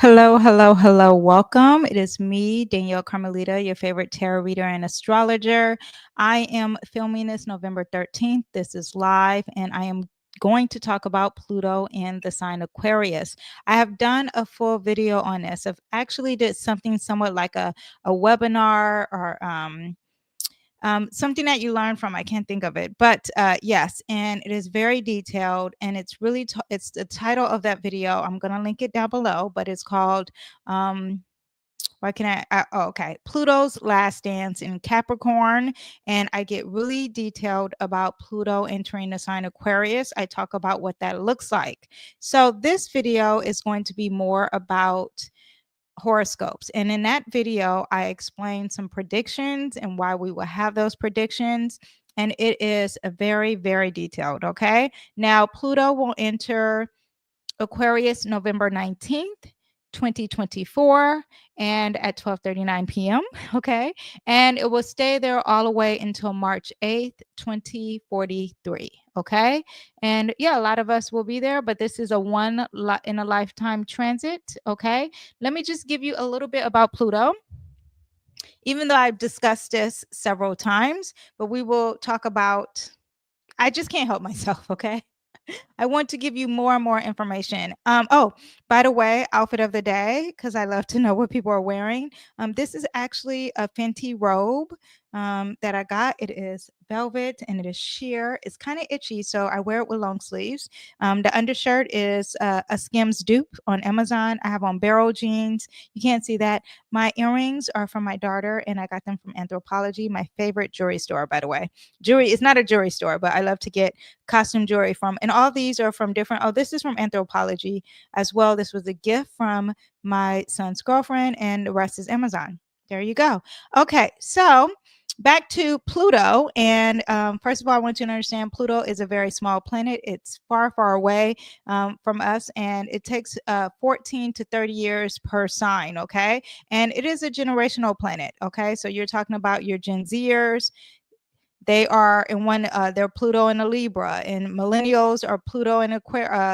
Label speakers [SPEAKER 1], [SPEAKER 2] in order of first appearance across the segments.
[SPEAKER 1] Hello, hello, hello. Welcome. It is me, Danyell Carmelita, your favorite tarot reader and astrologer. I am filming this November 13th. This is live, and I am going to talk about Pluto and the sign Aquarius. I have done a full video on this. I've actually did something somewhat like a webinar or something that you learn from. I can't think of it, but yes, and it is very detailed, and it's really it's the title of that video. I'm gonna link it down below, but it's called why can oh, okay, Pluto's last dance in Capricorn. And I get really detailed about Pluto entering the sign Aquarius. I talk about what that looks like. So this video is going to be more about horoscopes. And in that video, I explained some predictions and why we will have those predictions. And it is a very, very detailed. Okay. Now, Pluto will enter Aquarius November 19th. 2024 and at 12:39 p.m. Okay, and it will stay there all the way until March 8th, 2043. Okay, and yeah, a lot of us will be there, but this is a in a lifetime transit. Okay, let me just give you a little bit about Pluto, even though I've discussed this several times, but we will talk about. I just can't help myself. Okay, I want to give you more and more information. Oh, by the way, outfit of the day, because I love to know what people are wearing. This is actually a Fenty robe that I got. It is velvet and it is sheer. It's kind of itchy, so I wear it with long sleeves. The undershirt is a Skims dupe on Amazon. I have on barrel jeans. You can't see that. My earrings are from my daughter, and I got them from Anthropology, my favorite jewelry store, by the way. Jewelry is not a jewelry store, but I love to get costume jewelry from, and all these are from different. Oh, this is from Anthropology as well. This was a gift from my son's girlfriend, and the rest is Amazon. There you go. Okay, so back to Pluto. And first of all, I want you to understand Pluto is a very small planet. It's far, far away from us, and it takes 14 to 30 years per sign. Okay, and it is a generational planet. Okay, so you're talking about your Gen Zers. They are in one, they're Pluto in a Libra, and millennials are Pluto in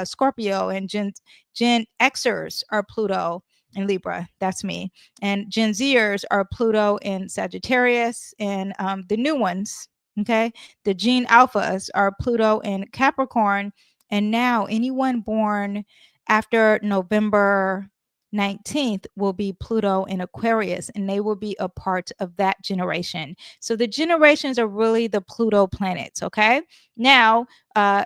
[SPEAKER 1] Scorpio, and Gen Xers are Pluto in Libra. That's me. And Gen Zers are Pluto in Sagittarius, and the new ones, okay, the Gen Alphas are Pluto in Capricorn. And now anyone born after November 19th will be Pluto in Aquarius, and they will be a part of that generation. So the generations are really the Pluto planets. Okay. Now,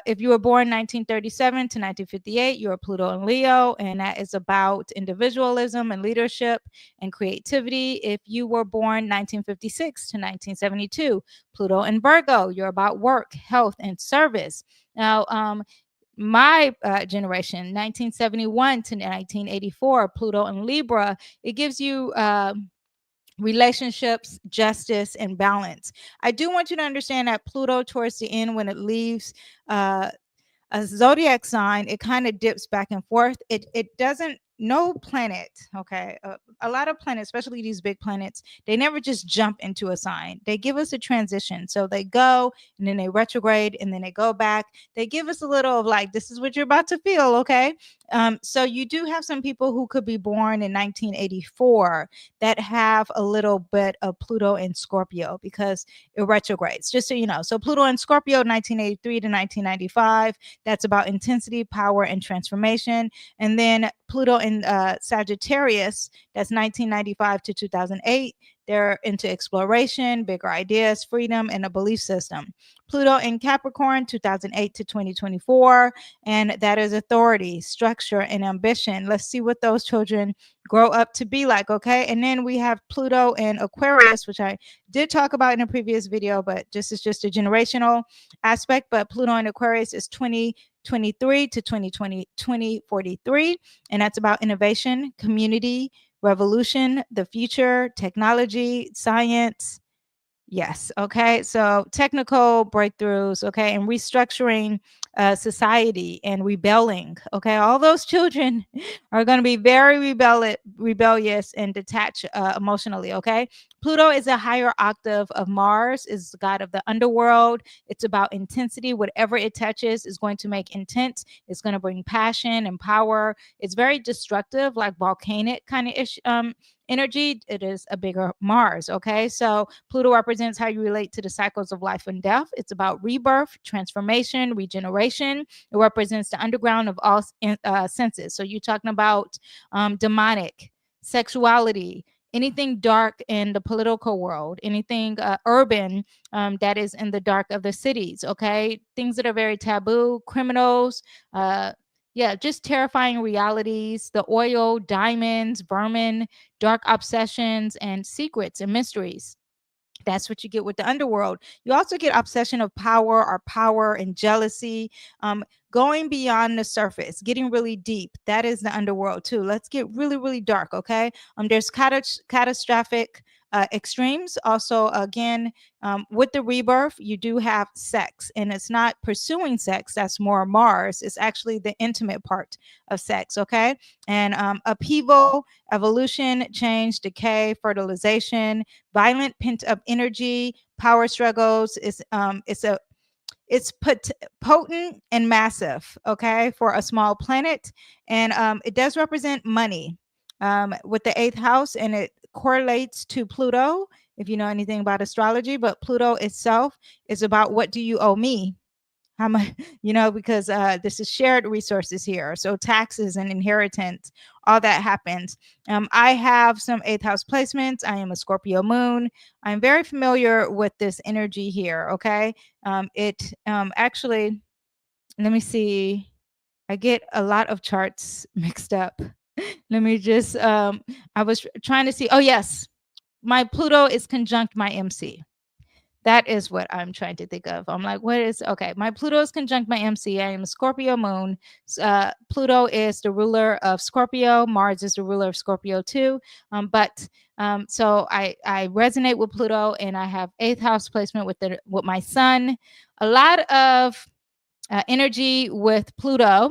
[SPEAKER 1] if you were born 1937 to 1958, you're Pluto in Leo, and that is about individualism and leadership and creativity. If you were born 1956 to 1972, Pluto in Virgo, you're about work, health, and service. Now, my generation, 1971 to 1984, Pluto in Libra, it gives you relationships, justice, and balance. I do want you to understand that Pluto, towards the end, when it leaves a zodiac sign, it kind of dips back and forth. It doesn't, no planet, okay, a lot of planets, especially these big planets, they never just jump into a sign. They give us a transition. So they go and then they retrograde and then they go back. They give us a little of like, this is what you're about to feel. Okay. So you do have some people who could be born in 1984 that have a little bit of Pluto in Scorpio because it retrogrades, just so you know. So Pluto in Scorpio, 1983 to 1995, that's about intensity, power, and transformation. And then Pluto in Sagittarius, that's 1995 to 2008. They're into exploration, bigger ideas, freedom, and a belief system. Pluto in Capricorn, 2008 to 2024, and that is authority, structure, and ambition. Let's see what those children grow up to be like, okay? And then we have Pluto in Aquarius, which I did talk about in a previous video, but this is just a generational aspect. But Pluto in Aquarius is 2023 to 2043, and that's about innovation, community, revolution, the future, technology, science, Yes. Okay. So technical breakthroughs. Okay. And restructuring society and rebelling. Okay. All those children are going to be very rebellious and detached emotionally. Okay. Pluto is a higher octave of Mars, is the god of the underworld. It's about intensity. Whatever it touches is going to make intense. It's going to bring passion and power. It's very destructive, like volcanic kind of energy. It is a bigger Mars. Okay. So Pluto represents how you relate to the cycles of life and death. It's about rebirth, transformation, regeneration. It represents the underground of all senses. So you're talking about demonic, sexuality, anything dark in the political world, anything urban that is in the dark of the cities. Okay. Things that are very taboo, criminals, yeah, just terrifying realities, the oil, diamonds, vermin, dark obsessions, and secrets and mysteries. That's what you get with the underworld. You also get obsession of power or power and jealousy, going beyond the surface, getting really deep. That is the underworld too. Let's get really, really dark. Okay. There's catastrophic extremes. Also, again, with the rebirth, you do have sex, and it's not pursuing sex. That's more Mars. It's actually the intimate part of sex. Okay. And upheaval, evolution, change, decay, fertilization, violent pent up energy, power struggles. It's potent and massive, okay, for a small planet, and it does represent money with the eighth house, and it correlates to Pluto. If you know anything about astrology, but Pluto itself is about what do you owe me, how much, because this is shared resources here. So taxes and inheritance, all that happens. I have some eighth house placements. I am a Scorpio moon. I'm very familiar with this energy here. Okay. It actually, let me see. I get a lot of charts mixed up. Let me just, I was trying to see. Oh, yes. My Pluto is conjunct my MC. That is what I'm trying to think of. I'm like, what is okay? My Pluto is conjunct my MC. I am a Scorpio moon. Pluto is the ruler of Scorpio. Mars is the ruler of Scorpio too. So I resonate with Pluto, and I have eighth house placement with my sun. A lot of energy with Pluto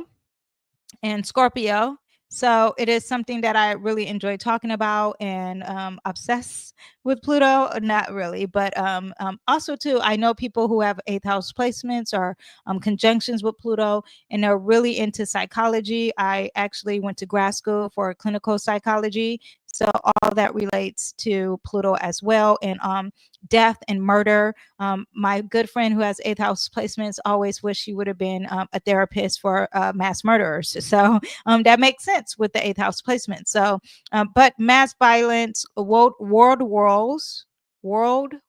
[SPEAKER 1] and Scorpio. So it is something that I really enjoy talking about and obsess with Pluto. Not really, but also too, I know people who have eighth house placements or conjunctions with Pluto, and they're really into psychology. I actually went to grad school for clinical psychology, so all that relates to Pluto as well, and death and murder. My good friend who has eighth house placements always wish she would have been a therapist for mass murderers. So that makes sense with the eighth house placement. So, but mass violence, world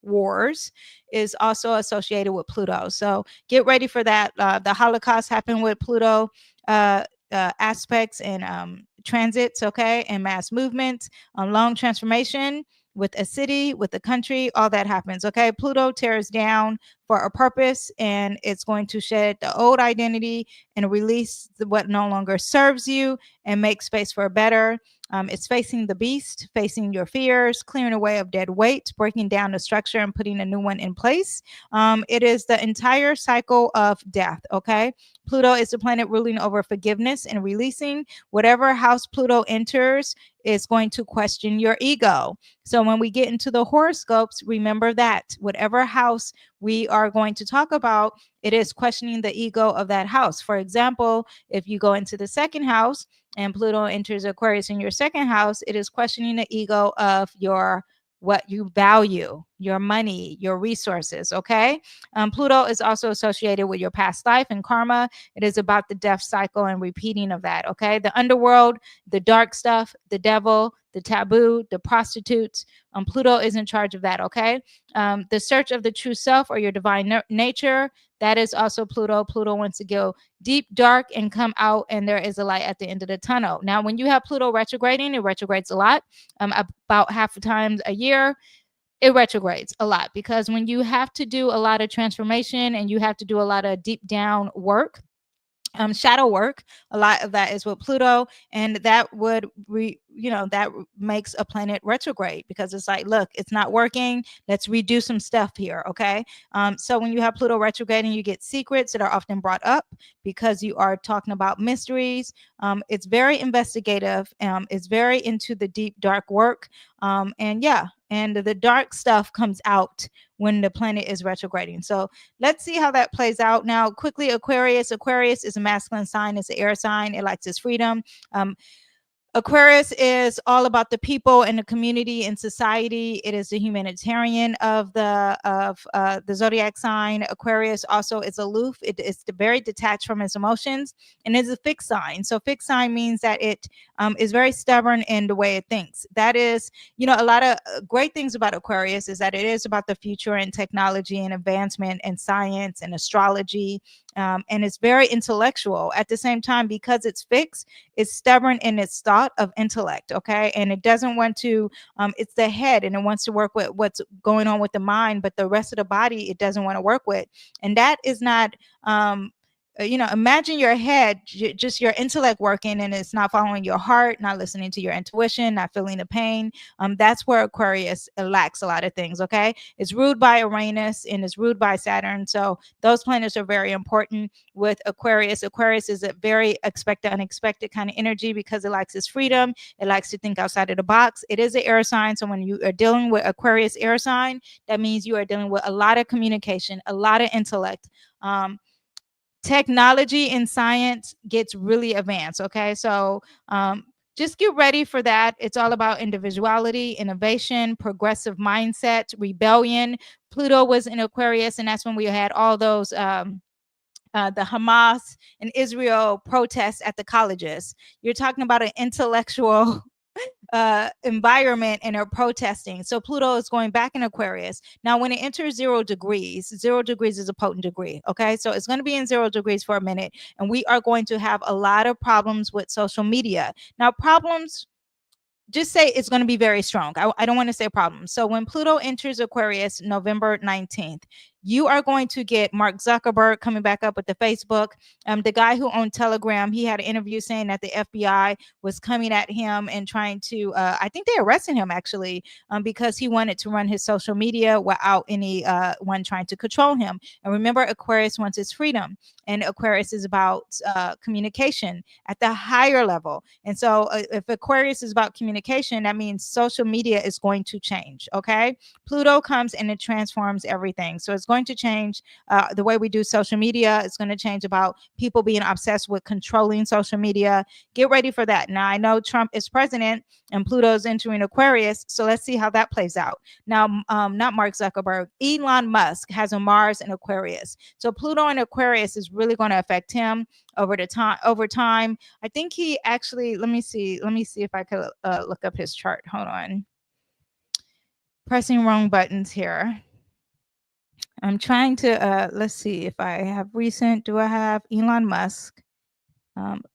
[SPEAKER 1] wars is also associated with Pluto. So get ready for that. The Holocaust happened with Pluto aspects and transits, okay, and mass movements, long transformation with a city, with a country, all that happens. Okay. Pluto tears down for a purpose, and it's going to shed the old identity and release what no longer serves you and make space for a better. It's facing the beast, facing your fears, clearing away of dead weight, breaking down the structure and putting a new one in place. It is the entire cycle of death. Okay. Pluto is the planet ruling over forgiveness and releasing. Whatever house Pluto enters is going to question your ego. So when we get into the horoscopes, remember that whatever house we are going to talk about, it is questioning the ego of that house. For example, if you go into the second house and Pluto enters Aquarius in your second house, it is questioning the ego of what you value, your money, your resources. Okay. Pluto is also associated with your past life and karma. It is about the death cycle and repeating of that. Okay. The underworld, the dark stuff, the devil, the taboo, the prostitutes. Pluto is in charge of that. Okay. The search of the true self or your divine nature. That is also Pluto. Pluto wants to go deep, dark, and come out, and there is a light at the end of the tunnel. Now, when you have Pluto retrograding, it retrogrades a lot, about half the times a year. It retrogrades a lot because when you have to do a lot of transformation and you have to do a lot of deep down work, shadow work. A lot of that is with Pluto, and that would makes a planet retrograde, because it's like, look, it's not working, let's redo some stuff here. Okay. So when you have Pluto retrograding, you get secrets that are often brought up because you are talking about mysteries. It's very investigative. It's very into the deep dark work. And yeah, and the dark stuff comes out when the planet is retrograding. So let's see how that plays out. Now, quickly, Aquarius. Aquarius is a masculine sign. It's an air sign. It likes its freedom. Aquarius is all about the people and the community and society. It is the humanitarian of the zodiac sign. Aquarius also is aloof. It is very detached from its emotions, and is a fixed sign. So fixed sign means that it is very stubborn in the way it thinks. That is, a lot of great things about Aquarius is that it is about the future and technology and advancement and science and astrology. And it's very intellectual at the same time, because it's fixed. It's stubborn in its thought of intellect. Okay. And it doesn't want to, it's the head, and it wants to work with what's going on with the mind, but the rest of the body it doesn't want to work with. And that is not, imagine your head, just your intellect working, and it's not following your heart, not listening to your intuition, not feeling the pain. That's where Aquarius lacks a lot of things. Okay. It's ruled by Uranus and it's ruled by Saturn. So those planets are very important with Aquarius. Aquarius is a very expected, unexpected kind of energy, because it likes its freedom. It likes to think outside of the box. It is an air sign. So when you are dealing with Aquarius air sign, that means you are dealing with a lot of communication, a lot of intellect. Technology and science gets really advanced. Okay. So just get ready for that. It's all about individuality, innovation, progressive mindset, rebellion. Pluto was in Aquarius, and that's when we had all those the Hamas and Israel protests at the colleges. You're talking about an intellectual environment, and are protesting. So Pluto is going back in Aquarius. Now, when it enters 0 degrees is a potent degree. Okay. So it's going to be in 0 degrees for a minute, and we are going to have a lot of problems with social media. Now, problems, just say it's going to be very strong. I don't want to say problem. So when Pluto enters Aquarius November 19th, you are going to get Mark Zuckerberg coming back up with the Facebook. The guy who owned Telegram, he had an interview saying that the FBI was coming at him and trying to, I think they arrested him actually, because he wanted to run his social media without any one trying to control him. And remember, Aquarius wants his freedom, and Aquarius is about communication at the higher level. And so if Aquarius is about communication, that means social media is going to change. Okay. Pluto comes and it transforms everything. So it's going to change the way we do social media. It's going to change about people being obsessed with controlling social media. Get ready for that. Now, I know Trump is president and Pluto is entering Aquarius. So let's see how that plays out. Now, not Mark Zuckerberg, Elon Musk has a Mars in Aquarius. So Pluto in Aquarius is really going to affect him over time. I think he actually, let me see if I could look up his chart. Hold on. Pressing wrong buttons here. I'm trying to let's see if I have recent. Do I have Elon Musk?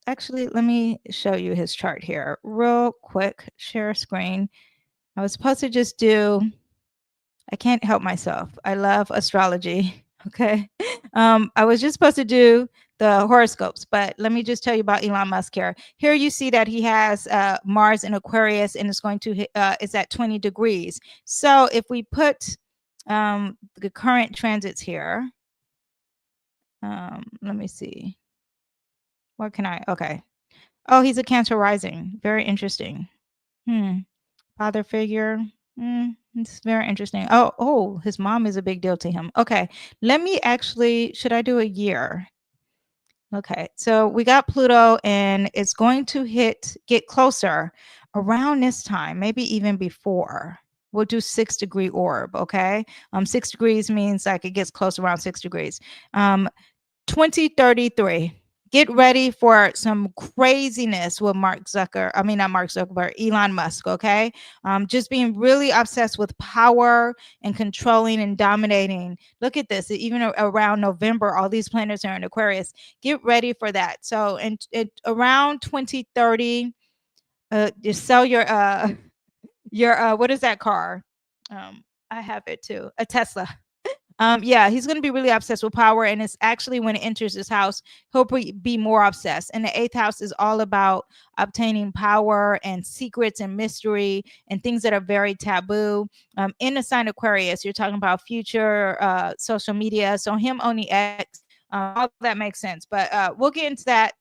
[SPEAKER 1] Actually, let me show you his chart here real quick. Share screen. I was supposed to just do, I can't help myself. I love astrology. Okay. I was just supposed to do the horoscopes, but let me just tell you about Elon Musk here. Here you see that he has Mars in Aquarius, and it's going to hit, it's at 20 degrees. So if we put the current transits here, let me see. What can I, okay. Oh, he's a Cancer rising. Very interesting. Father figure. It's very interesting. Oh, his mom is a big deal to him. Okay. Let me actually, should I do a year? Okay. So we got Pluto, and it's going to get closer around this time, maybe even before. We'll do 6-degree orb. Okay. 6 degrees means like it gets close around 6 degrees. 2033. Get ready for some craziness with Elon Musk. Okay. Just being really obsessed with power and controlling and dominating. Look at this. Even around November, all these planets are in Aquarius. Get ready for that. So, around 2030, just sell your what is that car? I have it too. A Tesla. Yeah, he's going to be really obsessed with power, and it's actually when it enters his house, he'll be more obsessed. And the eighth house is all about obtaining power and secrets and mystery and things that are very taboo. In the sign Aquarius, you're talking about future social media. So him owning X, all that makes sense. But we'll get into that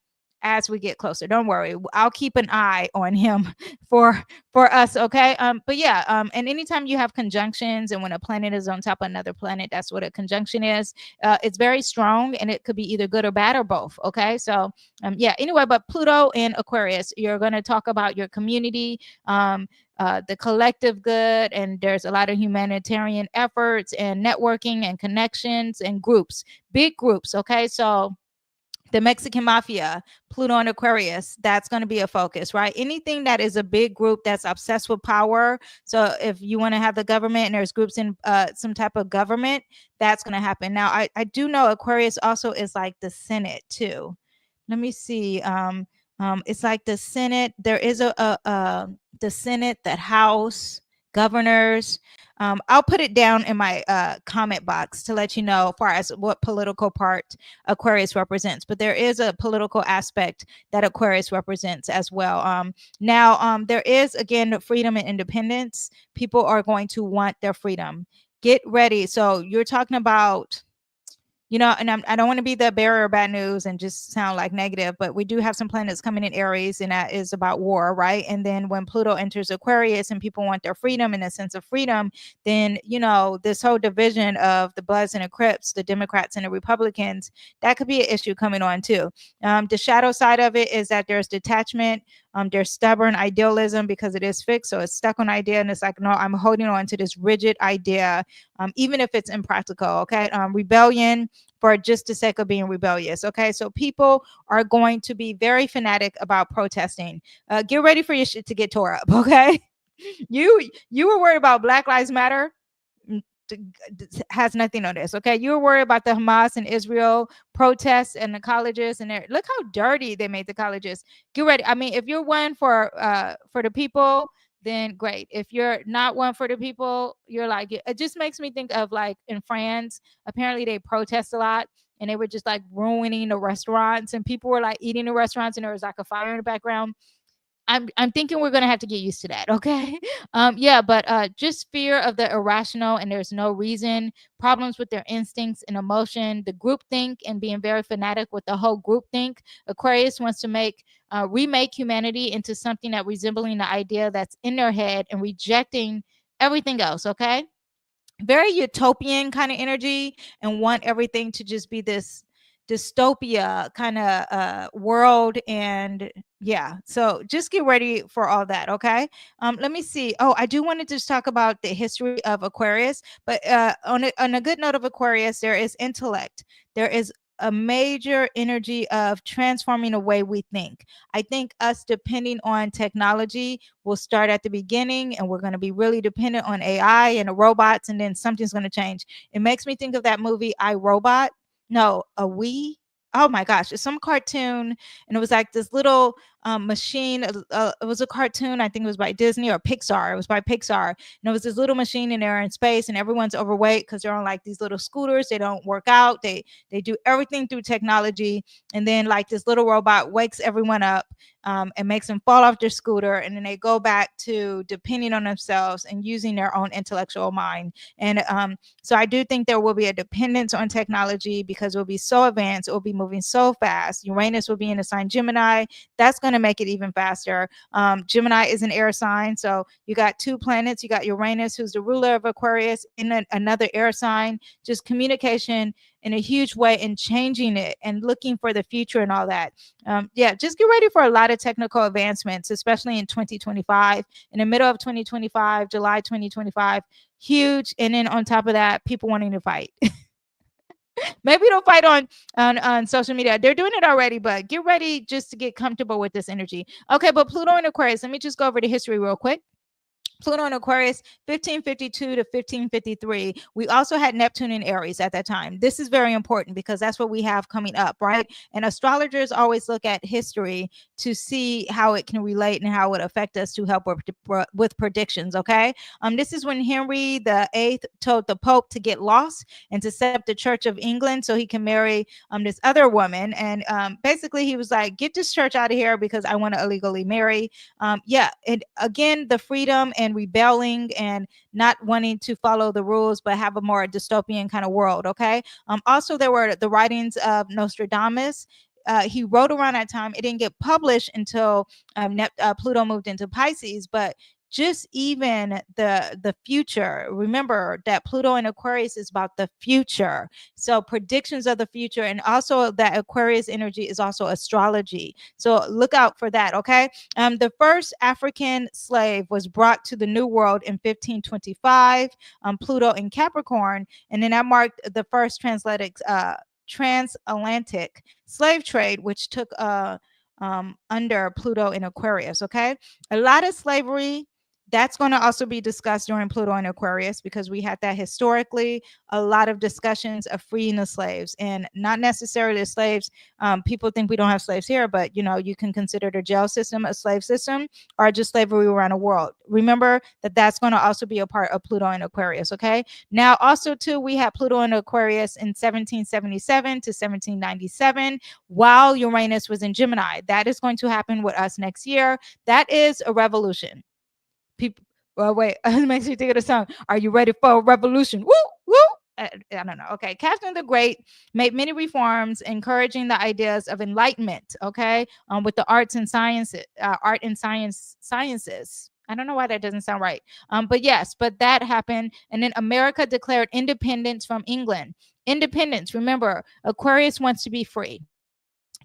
[SPEAKER 1] as we get closer. Don't worry, I'll keep an eye on him for us, okay? But yeah, and anytime you have conjunctions and when a planet is on top of another planet, that's what a conjunction is. It's very strong, and it could be either good or bad or both, okay? So yeah, anyway, but Pluto in Aquarius, you're going to talk about your community, the collective good, and there's a lot of humanitarian efforts and networking and connections and groups, big groups, okay? So the Mexican mafia, Pluto and Aquarius, that's going to be a focus, right? Anything that is a big group that's obsessed with power. So if you want to have the government and there's groups in some type of government, that's going to happen. Now, I do know Aquarius also is like the Senate too. Let me see. It's like the Senate. There is the Senate, that House, governors. I'll put it down in my comment box to let you know as far as what political part Aquarius represents. But there is a political aspect that Aquarius represents as well. Now, there is, again, freedom and independence. People are going to want their freedom. Get ready. So you're talking about, and I don't want to be the bearer of bad news and just sound like negative, but we do have some planets coming in Aries, and that is about war, right? And then when Pluto enters Aquarius and people want their freedom and a sense of freedom, then, this whole division of the Bloods and the Crips, the Democrats and the Republicans, that could be an issue coming on too. The shadow side of it is that there's detachment. There's stubborn idealism because it is fixed. So it's stuck on idea. And it's like, no, I'm holding on to this rigid idea, even if it's impractical. Okay. Rebellion for just the sake of being rebellious. Okay. So people are going to be very fanatic about protesting. Get ready for your shit to get tore up. Okay. You were worried about Black Lives Matter. Has nothing on this. Okay, you were worried about the Hamas and Israel protests and the colleges, and look how dirty they made the colleges. Get ready. I mean, if you're one for the people, then great. If you're not one for the people, you're like, it just makes me think of like in France. Apparently, they protest a lot. And they were just like ruining the restaurants, and people were like eating the restaurants, and there was like a fire in the background. I'm thinking we're gonna have to get used to that, okay? Yeah, but just fear of the irrational, and there's no reason, problems with their instincts and emotion, the group think, and being very fanatic with the whole group think. Aquarius wants to remake humanity into something that resembling the idea that's in their head and rejecting everything else, okay? Very utopian kind of energy, and want everything to just be this dystopia kind of world. And yeah, so just get ready for all that, okay? Let me see. Oh, I do want to just talk about the history of Aquarius, but on a good note of Aquarius, there is intellect. There is a major energy of transforming the way we think. I think us depending on technology will start at the beginning, and we're going to be really dependent on AI and the robots, and then something's going to change. It makes me think of that movie I, Robot. No, a we. Oh my gosh, it's some cartoon, and it was like this little machine. It was a cartoon. I think it was by Disney or Pixar. It was by Pixar, and it was this little machine, and they're in space, and everyone's overweight because they're on like these little scooters. They don't work out. They do everything through technology, and then like this little robot wakes everyone up, and makes them fall off their scooter, and then they go back to depending on themselves and using their own intellectual mind. And so I do think there will be a dependence on technology because it will be so advanced. It will be moving so fast. Uranus will be in the sign Gemini. That's going to make it even faster. Gemini is an air sign. So you got two planets. You got Uranus, who's the ruler of Aquarius, in another air sign. Just communication in a huge way and changing it and looking for the future and all that. Yeah, just get ready for a lot of technical advancements, especially in 2025. In the middle of 2025, July 2025, huge. And then on top of that, people wanting to fight. Maybe don't fight on social media. They're doing it already, but get ready just to get comfortable with this energy. Okay, but Pluto and Aquarius, let me just go over the history real quick. Pluto in Aquarius, 1552 to 1553. We also had Neptune in Aries at that time. This is very important because that's what we have coming up, right? And astrologers always look at history to see how it can relate and how it affect us to help with predictions, okay? This is when Henry the Eighth told the Pope to get lost and to set up the Church of England so he can marry this other woman. And basically he was like, get this church out of here because I want to illegally marry. Yeah, and again, the freedom and rebelling and not wanting to follow the rules, but have a more dystopian kind of world. Okay. Also, there were the writings of Nostradamus. He wrote around that time. It didn't get published until Pluto moved into Pisces, but just even the future. Remember that Pluto in Aquarius is about the future. So predictions of the future, and also that Aquarius energy is also astrology. So look out for that. Okay. The first African slave was brought to the New World in 1525. Pluto in Capricorn, and then that marked the first transatlantic slave trade, which took under Pluto in Aquarius. Okay, a lot of slavery. That's going to also be discussed during Pluto in Aquarius because we had that historically, a lot of discussions of freeing the slaves, and not necessarily the slaves. People think we don't have slaves here, but you can consider the jail system a slave system, or just slavery around the world. Remember that that's going to also be a part of Pluto in Aquarius. Okay. Now, also too, we have Pluto in Aquarius in 1777 to 1797, while Uranus was in Gemini. That is going to happen with us next year. That is a revolution. People, well, wait, it makes me think of the song. Are you ready for a revolution? Woo, woo. I don't know. Okay. Catherine the Great made many reforms, encouraging the ideas of enlightenment. Okay. With the arts and sciences, sciences. I don't know why that doesn't sound right. But yes, but that happened. And then America declared independence from England. Independence. Remember, Aquarius wants to be free.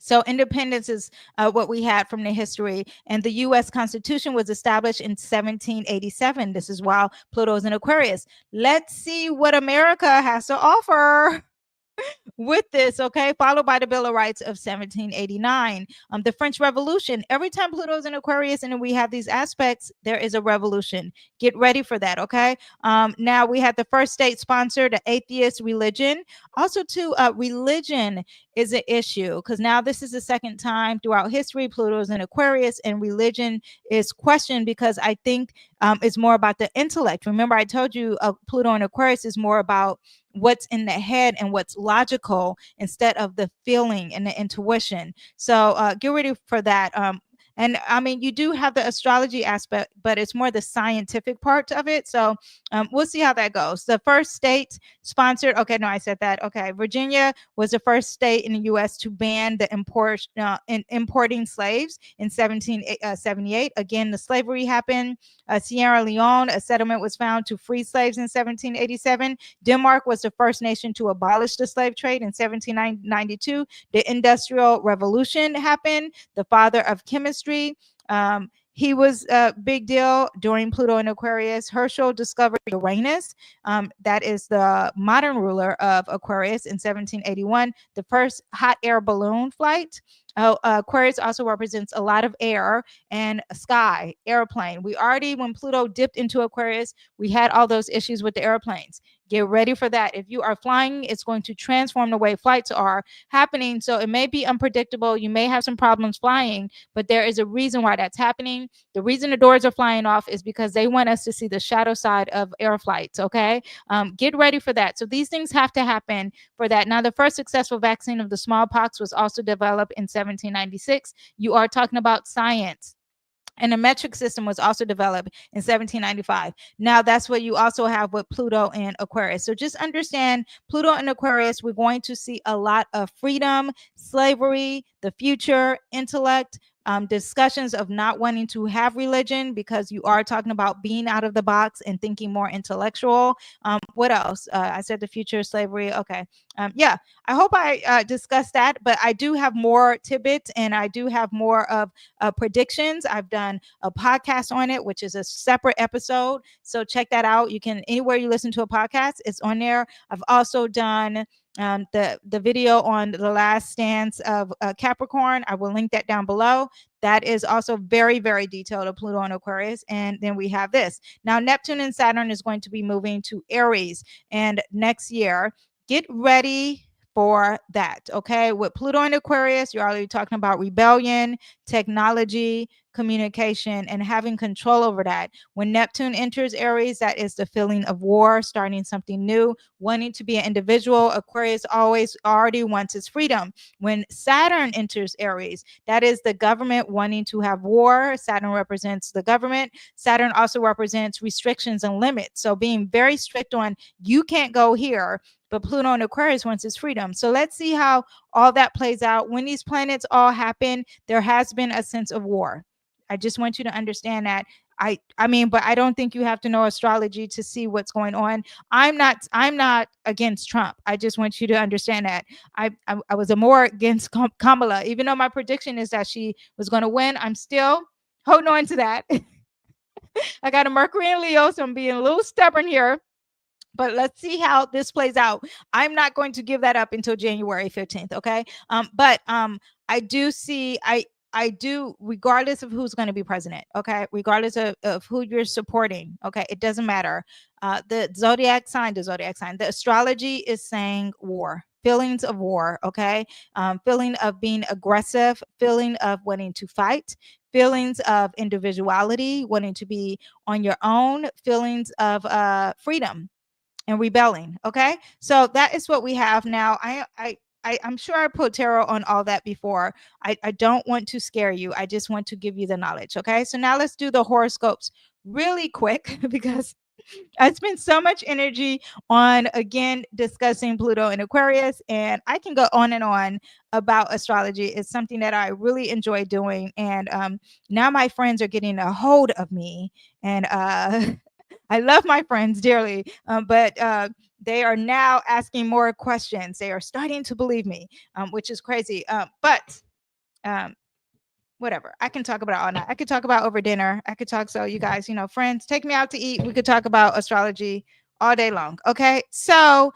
[SPEAKER 1] So independence is what we had from the history. And the U.S. Constitution was established in 1787. This is while Pluto is in Aquarius. Let's see what America has to offer with this, okay, followed by the Bill of Rights of 1789. The French Revolution. Every time Pluto's in Aquarius and we have these aspects, there is a revolution. Get ready for that, okay? Now we had the first state-sponsored atheist religion. Also, too, religion is an issue because now this is the second time throughout history Pluto's in Aquarius and religion is questioned because I think it's more about the intellect. Remember, I told you Pluto in Aquarius is more about what's in the head and what's logical instead of the feeling and the intuition. So get ready for that. And I mean, you do have the astrology aspect, but it's more the scientific part of it. So we'll see how that goes. The first state sponsored, okay, no, I said that. Okay, Virginia was the first state in the U.S. to ban the importing slaves in 1778. Again, the slavery happened. Sierra Leone, a settlement was found to free slaves in 1787. Denmark was the first nation to abolish the slave trade in 1792. The Industrial Revolution happened. The father of chemistry. He was a big deal during Pluto in Aquarius. Herschel discovered Uranus. That is the modern ruler of Aquarius in 1781. The first hot air balloon flight. Aquarius also represents a lot of air and sky, airplane. We already, when Pluto dipped into Aquarius, we had all those issues with the airplanes. Get ready for that. If you are flying, it's going to transform the way flights are happening. So it may be unpredictable. You may have some problems flying, but there is a reason why that's happening. The reason the doors are flying off is because they want us to see the shadow side of air flights. Okay. Get ready for that. So these things have to happen for that. Now, the first successful vaccine of the smallpox was also developed in 1796. You are talking about science. And the metric system was also developed in 1795. Now, that's what you also have with Pluto and Aquarius. So just understand Pluto and Aquarius, we're going to see a lot of freedom, slavery, the future, intellect, discussions of not wanting to have religion because you are talking about being out of the box and thinking more intellectual. What else? I said the future, slavery. Okay. Yeah, I hope I discussed that, but I do have more tidbits and I do have more of predictions. I've done a podcast on it, which is a separate episode. So check that out. You can, anywhere you listen to a podcast, it's on there. I've also done the video on the last stance of Capricorn. I will link that down below. That is also very, very detailed of Pluto and Aquarius. And then we have this. Now, Neptune and Saturn is going to be moving to Aries and next year. Get ready for that. Okay. With Pluto and Aquarius, you're already talking about rebellion, technology, communication, and having control over that. When Neptune enters Aries, that is the feeling of war, starting something new, wanting to be an individual. Aquarius always already wants its freedom. When Saturn enters Aries, that is the government wanting to have war. Saturn represents the government. Saturn also represents restrictions and limits. So being very strict on you can't go here, but Pluto and Aquarius wants its freedom. So let's see how all that plays out. When these planets all happen, there has been a sense of war. I just want you to understand that. I mean, but I don't think you have to know astrology to see what's going on. I'm not against Trump. I just want you to understand that. I was more against Kamala, even though my prediction is that she was going to win. I'm still holding on to that. I got a Mercury and Leo, so I'm being a little stubborn here. But let's see how this plays out. I'm not going to give that up until January 15th. Okay. But I do see, I do, regardless of who's going to be president. Okay. Regardless of who you're supporting. Okay. It doesn't matter. The zodiac sign, the astrology is saying war, feelings of war. Okay. Feeling of being aggressive, feeling of wanting to fight, feelings of individuality, wanting to be on your own, feelings of freedom and rebelling. Okay. So that is what we have now. I'm sure I put tarot on all that before. I don't want to scare you. I just want to give you the knowledge. Okay. So now let's do the horoscopes really quick because I spent so much energy on, again, discussing Pluto and Aquarius, and I can go on and on about astrology. It's something that I really enjoy doing. And now my friends are getting a hold of me, and I love my friends dearly, but they are now asking more questions. They are starting to believe me, which is crazy. But whatever. I can talk about it all night. I could talk about over dinner. I could talk. So you guys, friends, take me out to eat. We could talk about astrology all day long. Okay. So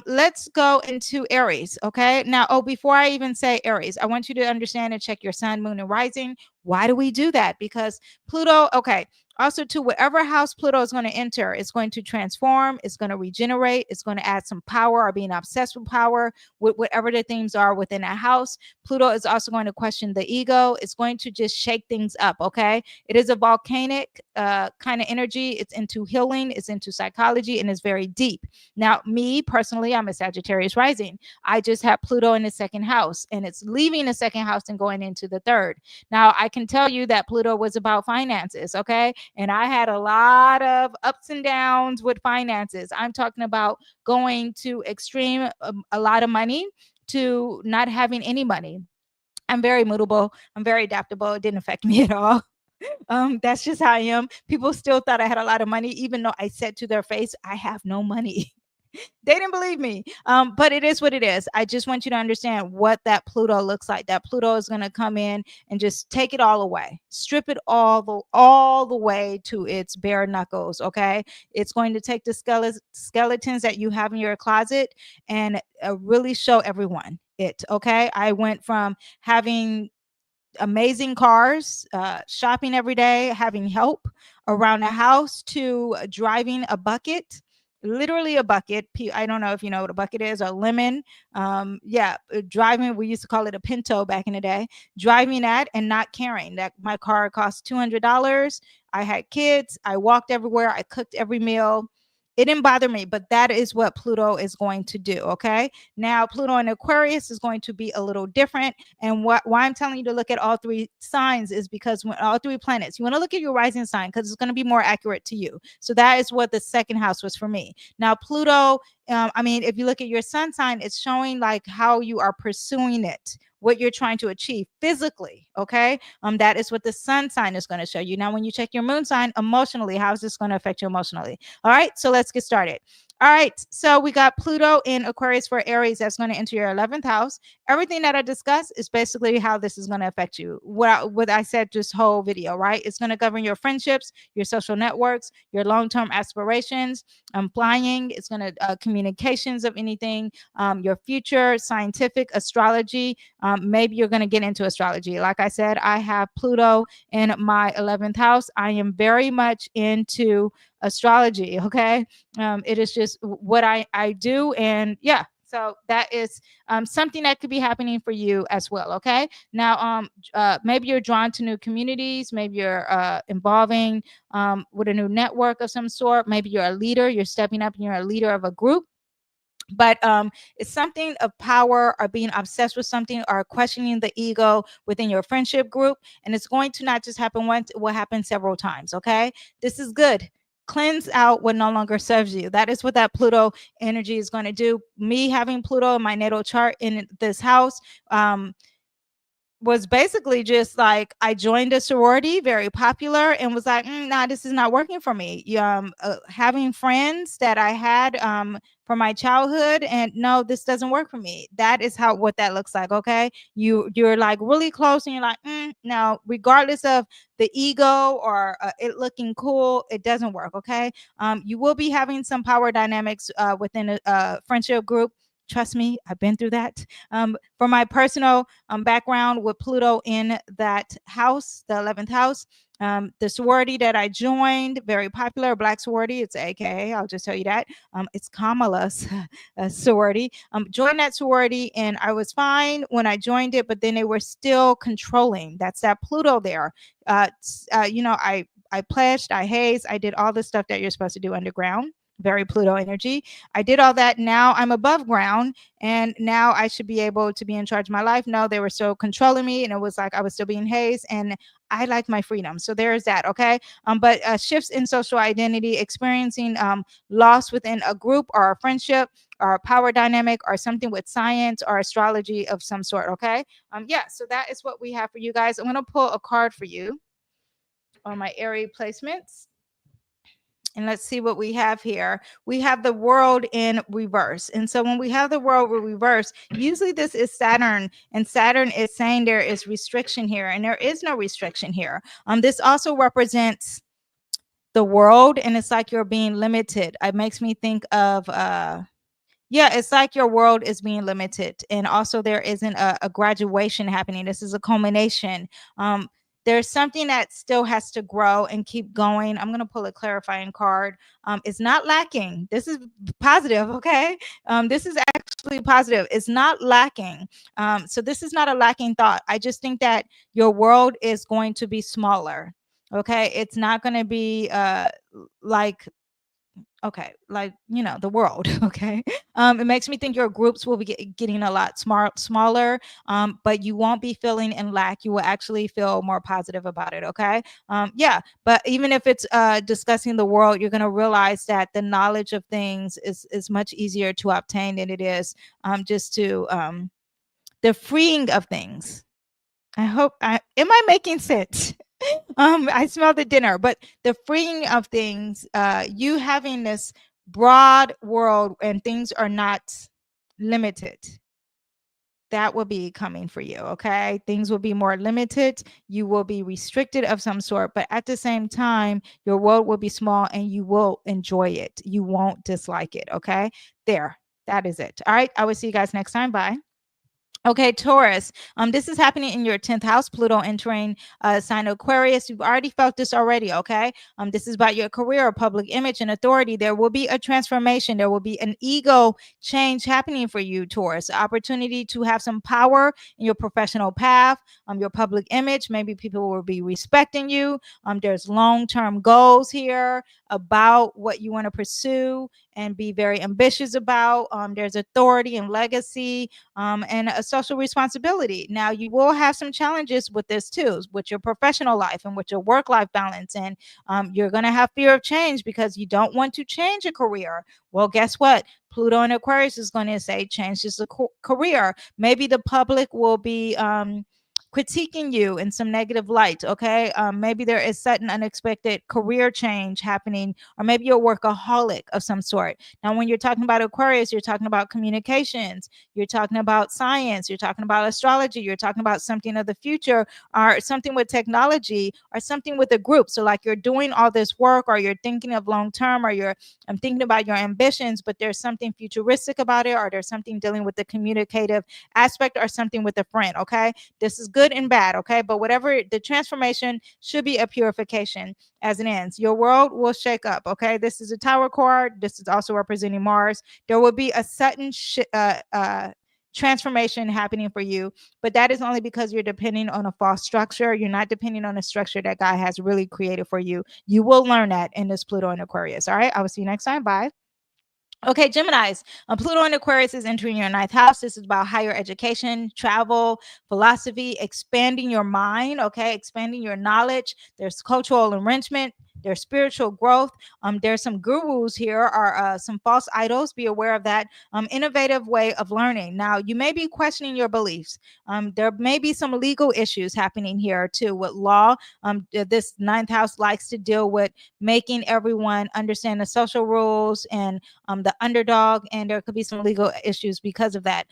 [SPEAKER 1] let's go into Aries. Okay. Now, before I even say Aries, I want you to understand and check your sun, moon, and rising. Why do we do that? Because Pluto, okay. Also, to whatever house Pluto is going to enter, it's going to transform, it's going to regenerate, it's going to add some power or being obsessed with power, with whatever the themes are within that house. Pluto is also going to question the ego. It's going to just shake things up. Okay. It is a volcanic kind of energy. It's into healing, it's into psychology, and it's very deep. Now, me personally, I'm a Sagittarius rising. I just have Pluto in the second house, and it's leaving the second house and going into the third. Now, I can tell you that Pluto was about finances. Okay. And I had a lot of ups and downs with finances. I'm talking about going to extreme, a lot of money, to not having any money. I'm very mutable. I'm very adaptable. It didn't affect me at all. That's just how I am. People still thought I had a lot of money, even though I said to their face, I have no money. They didn't believe me. But it is what it is. I just want you to understand what that Pluto looks like. That Pluto is going to come in and just take it all away, strip it all the way to its bare knuckles. Okay. It's going to take the skeletons that you have in your closet and really show everyone it. Okay. I went from having amazing cars, shopping every day, having help around the house, to driving a bucket, literally a bucket. I don't know if you know what a bucket is, or lemon. Yeah, driving, we used to call it a Pinto back in the day, driving that and not caring that my car cost $200. I had kids. I walked everywhere. I cooked every meal. It didn't bother me, but that is what Pluto is going to do. Okay. Now, Pluto in Aquarius is going to be a little different. And why I'm telling you to look at all three signs is because when all three planets, you want to look at your rising sign because it's going to be more accurate to you. So that is what the second house was for me. Now, Pluto, I mean, if you look at your sun sign, it's showing like how you are pursuing it, what you're trying to achieve physically. Okay. That is what the sun sign is going to show you. Now, when you check your moon sign emotionally, how is this going to affect you emotionally? All right. So let's get started. All right, so we got Pluto in Aquarius for Aries. That's going to enter your 11th house. Everything that I discussed is basically how this is going to affect you. What I said this whole video, right? It's going to govern your friendships, your social networks, your long-term aspirations, flying. It's going to communications of anything, your future, scientific, astrology. Maybe you're going to get into astrology. Like I said, I have Pluto in my 11th house. I am very much into astrology. Okay, it is just what I do, and yeah, so that is something that could be happening for you as well. Okay, now maybe you're drawn to new communities, maybe you're involving with a new network of some sort, maybe you're a leader, you're stepping up and you're a leader of a group. But it's something of power or being obsessed with something or questioning the ego within your friendship group, and it's going to not just happen once, it will happen several times. Okay, this is good. Cleanse out what no longer serves you. That is what that Pluto energy is going to do. Me having Pluto in my natal chart in this house, was basically just like I joined a sorority, very popular, and was like, nah, this is not working for me. Having friends that I had from my childhood, and no, this doesn't work for me. That is how what that looks like. Okay, you're like really close, and you're like, now, regardless of the ego or it looking cool, it doesn't work. Okay, you will be having some power dynamics within a friendship group. Trust me, I've been through that. For my personal background with Pluto in that house, the 11th house, the sorority that I joined, very popular, black sorority. It's AKA, I'll just tell you that. It's Kamala's sorority. Joined that sorority, and I was fine when I joined it, but then they were still controlling. That's that Pluto there. I pledged, I hazed, I did all the stuff that you're supposed to do underground. Very Pluto energy. I did all that. Now I'm above ground, and now I should be able to be in charge of my life. No, they were still controlling me, and it was like I was still being hazed, and I like my freedom. So there's that. Okay. But shifts in social identity, experiencing loss within a group or a friendship or a power dynamic or something with science or astrology of some sort. Okay. Yeah. So that is what we have for you guys. I'm going to pull a card for you on my Aries placements. And let's see what we have here. We have the world in reverse. And so when we have the world in reverse, usually this is Saturn, and Saturn is saying there is restriction here, and there is no restriction here. This also represents the world, and it's like you're being limited. It makes me think of yeah, it's like your world is being limited, and also there isn't a graduation happening. This is a culmination. There's something that still has to grow and keep going. I'm going to pull a clarifying card. It's not lacking. This is positive. Okay. This is actually positive. It's not lacking. So this is not a lacking thought. I just think that your world is going to be smaller. Okay. It's not going to be like, okay, like, the world. Okay. It makes me think your groups will be getting a lot smaller, but you won't be feeling in lack. You will actually feel more positive about it. Okay. Yeah, but even if it's discussing the world, you're going to realize that the knowledge of things is much easier to obtain than it is just to the freeing of things. Am I making sense? I smell the dinner, but the freeing of things, you having this broad world and things are not limited. That will be coming for you. Okay. Things will be more limited. You will be restricted of some sort, but at the same time, your world will be small and you will enjoy it. You won't dislike it. Okay. There. That is it. All right. I will see you guys next time. Bye. Okay, Taurus. This is happening in your 10th house, Pluto entering sign of Aquarius. You've already felt this already, okay? This is about your career, public image, and authority. There will be a transformation. There will be an ego change happening for you, Taurus. Opportunity to have some power in your professional path, your public image. Maybe people will be respecting you. There's long-term goals here about what you want to pursue and be very ambitious about. There's authority and legacy and a social responsibility. Now, you will have some challenges with this too, with your professional life and with your work-life balance. And you're going to have fear of change because you don't want to change a career. Well, guess what? Pluto in Aquarius is going to say change this career. Maybe the public will be critiquing you in some negative light. Okay, maybe there is sudden unexpected career change happening, or maybe you're a workaholic of some sort. Now when you're talking about Aquarius, you're talking about communications, you're talking about science, you're talking about astrology, you're talking about something of the future, or something with technology, or something with a group. So like you're doing all this work, or you're thinking of long term, or you're thinking about your ambitions, but there's something futuristic about it, or there's something dealing with the communicative aspect, or something with a friend. Okay, this is good and bad. Okay, but whatever, the transformation should be a purification as it ends. Your world will shake up. Okay, this is a Tower card. This is also representing Mars. There will be a sudden transformation happening for you, but that is only because you're depending on a false structure. You're not depending on a structure that God has really created for you. You will learn that in this Pluto and Aquarius. All right, I will see you next time. Bye. Okay, Geminis, Pluto in Aquarius is entering your ninth house. This is about higher education, travel, philosophy, expanding your mind, okay, expanding your knowledge. There's cultural enrichment, there's spiritual growth. There's some gurus here, or some false idols. Be aware of that. Innovative way of learning. Now, you may be questioning your beliefs. There may be some legal issues happening here too with law. This ninth house likes to deal with making everyone understand the social rules and the underdog, and there could be some legal issues because of that.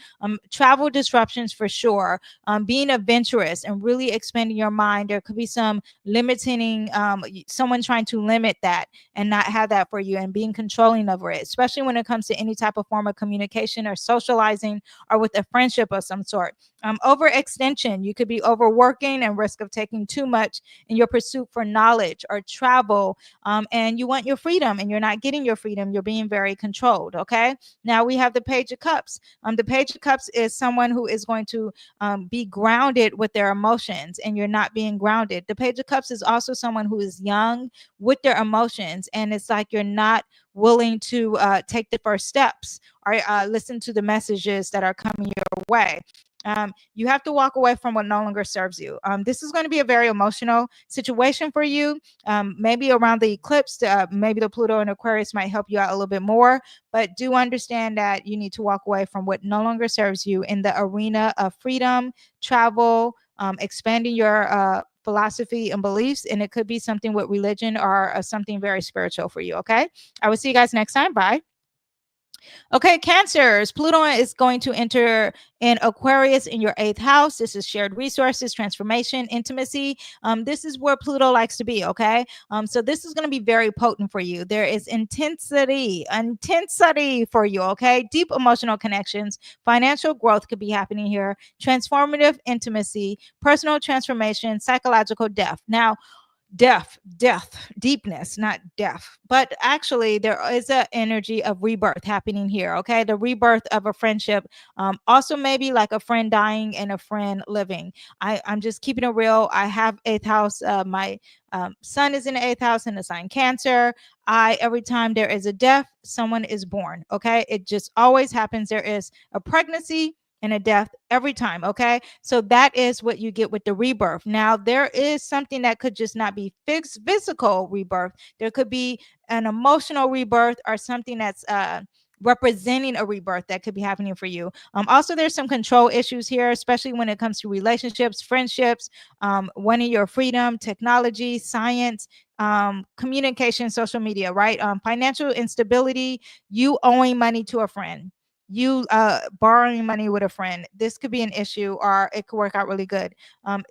[SPEAKER 1] Travel disruptions for sure. Being adventurous and really expanding your mind. There could be some limiting, someone trying to limit that and not have that for you, and being controlling over it, especially when it comes to any type of form of communication or socializing, or with a friendship of some sort. Overextension, you could be overworking and risk of taking too much in your pursuit for knowledge or travel, and you want your freedom and you're not getting your freedom. You're being very controlled. Okay, now we have the Page of Cups. The Page of Cups is someone who is going to be grounded with their emotions, and you're not being grounded. The Page of Cups is also someone who is young with their emotions, and it's like you're not willing to take the first steps, or listen to the messages that are coming your way. You have to walk away from what no longer serves you. This is going to be a very emotional situation for you. Maybe around the eclipse, maybe the Pluto and Aquarius might help you out a little bit more, but do understand that you need to walk away from what no longer serves you in the arena of freedom, travel, expanding your philosophy and beliefs. And it could be something with religion, or something very spiritual for you. Okay, I will see you guys next time. Bye. Okay, Cancers, Pluto is going to enter in Aquarius in your eighth house. This is shared resources, transformation, intimacy. This is where Pluto likes to be. Okay, so this is going to be very potent for you. There is intensity for you. Okay, deep emotional connections, financial growth could be happening here, transformative intimacy, personal transformation, psychological depth. Now, deepness, not death, but actually there is an energy of rebirth happening here. Okay, the rebirth of a friendship, also maybe like a friend dying and a friend living. I'm just keeping it real. I have eighth house. My sun is in the eighth house in the sign Cancer. Every time there is a death, someone is born. Okay, it just always happens. There is a pregnancy and a death every time. Okay, so that is what you get with the rebirth. Now, there is something that could just not be physical rebirth. There could be an emotional rebirth, or something that's representing a rebirth that could be happening for you. Also, there's some control issues here, especially when it comes to relationships, friendships, wanting your freedom, technology, science, communication, social media, right? Financial instability, you owing money to a friend, you borrowing money with a friend. This could be an issue, or it could work out really good.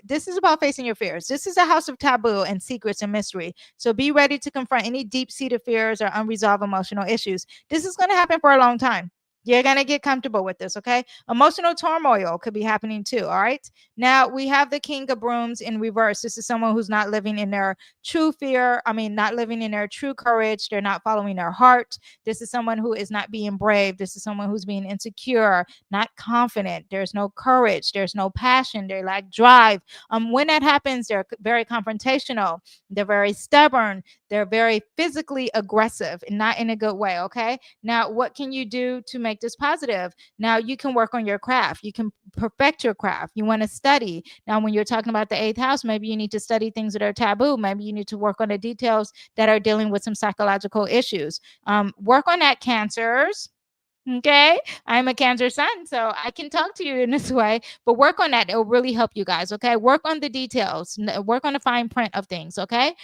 [SPEAKER 1] This is about facing your fears. This is a house of taboo and secrets and mystery, so be ready to confront any deep-seated fears or unresolved emotional issues. This is going to happen for a long time. You're going to get comfortable with this. Okay, emotional turmoil could be happening too. All right, now we have the King of Brooms in reverse. This is someone who's not living in their true fear. Not living in their true courage. They're not following their heart. This is someone who is not being brave. This is someone who's being insecure, not confident. There's no courage. There's no passion. They lack drive. When that happens, they're very confrontational. They're very stubborn. They're very physically aggressive, and not in a good way. Okay, now what can you do to make this positive? Now you can work on your craft. You can perfect your craft. You want to study. Now, when you're talking about the eighth house, maybe you need to study things that are taboo. Maybe you need to work on the details that are dealing with some psychological issues. Work on that, Cancers. Okay, I'm a Cancer sun, so I can talk to you in this way, but work on that. It will really help you guys. Okay, work on the details, work on the fine print of things. Okay,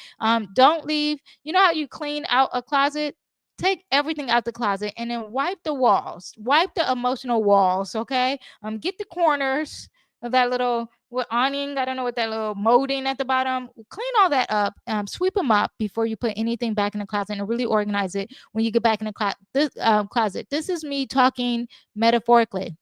[SPEAKER 1] don't leave. You know how you clean out a closet? Take everything out the closet and then wipe the walls, wipe the emotional walls. Okay, get the corners of that little what awning. I don't know what that little molding at the bottom. Clean all that up. Sweep them up before you put anything back in the closet and really organize it when you get back in the closet. This is me talking metaphorically.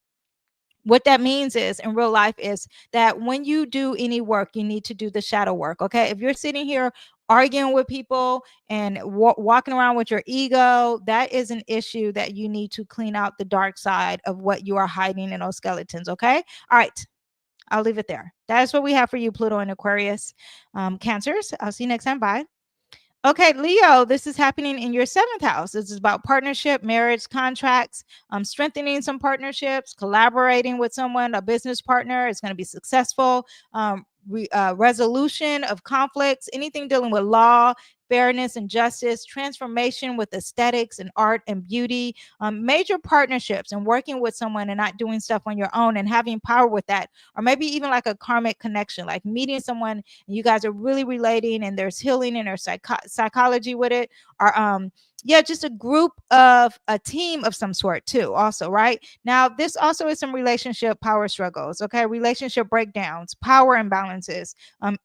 [SPEAKER 1] What that means is in real life is that when you do any work, you need to do the shadow work. Okay. If you're sitting here arguing with people and walking around with your ego, that is an issue that you need to clean out the dark side of what you are hiding in those skeletons. Okay. All right. I'll leave it there. That is what we have for you, Pluto and Aquarius. Cancers. I'll see you next time. Bye. Okay, Leo, this is happening in your seventh house. This is about partnership, marriage, contracts, strengthening some partnerships, collaborating with someone, a business partner is going to be successful. Resolution of conflicts, anything dealing with law, fairness and justice, transformation with aesthetics and art and beauty, major partnerships and working with someone and not doing stuff on your own and having power with that, or maybe even like a karmic connection, like meeting someone and you guys are really relating and there's healing and there's psychology with it, or yeah, just a group of a team of some sort too also, right? Now this also is some relationship power struggles, okay, relationship breakdowns, power imbalances,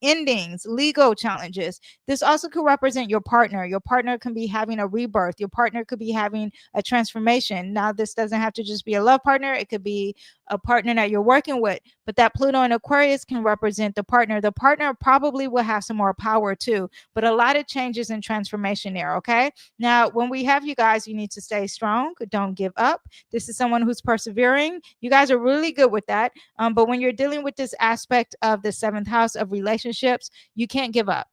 [SPEAKER 1] endings, legal challenges. This also could represent your partner. Your partner can be having a rebirth. Your partner could be having a transformation. Now this doesn't have to just be a love partner. It could be a partner that you're working with, but that Pluto and Aquarius can represent the partner. The partner probably will have some more power too, but a lot of changes and transformation there. Okay. Now, when we have you guys, you need to stay strong. Don't give up. This is someone who's persevering. You guys are really good with that. But when you're dealing with this aspect of the seventh house of relationships, you can't give up.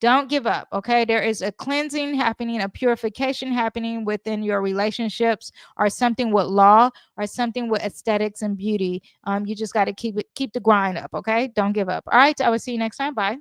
[SPEAKER 1] Don't give up. Okay. There is a cleansing happening, a purification happening within your relationships, or something with law, or something with aesthetics and beauty. You just got to keep the grind up. Okay. Don't give up. All right. I will see you next time. Bye.